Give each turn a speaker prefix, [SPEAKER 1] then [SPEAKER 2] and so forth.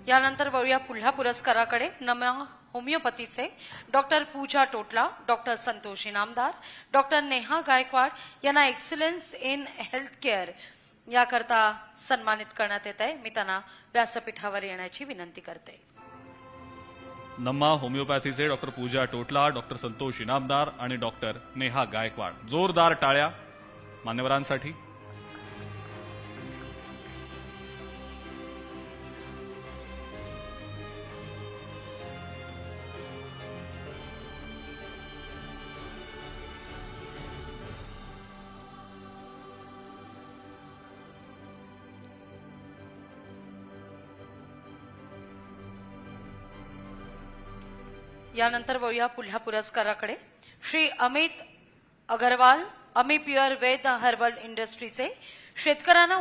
[SPEAKER 1] यानंतर वळूया पुढल्या पुरस्काराकडे। नमा होमिओपॅथीचे डॉक्टर पूजा टोटला, डॉक्टर संतोष इनामदार, डॉक्टर नेहा गायकवाड यांना एक्सलन्स इन हेल्थ केअर याकरता सन्मानित करण्यात येत आहे। मी त्यांना व्यासपीठावर येण्याची विनंती करते।
[SPEAKER 2] नमा होमिओपॅथीचे डॉक्टर पूजा टोटला, डॉक्टर संतोष इनामदार आणि डॉक्टर नेहा गायकवाड, जोरदार टाळ्या मान्यवरांसाठी।
[SPEAKER 1] यानंतर वळूया पुढल्या पुरस्काराकडे। श्री अमित अगरवाल, अमी प्युअर वेद हर्बल इंडस्ट्रीचे शेतकऱ्यांना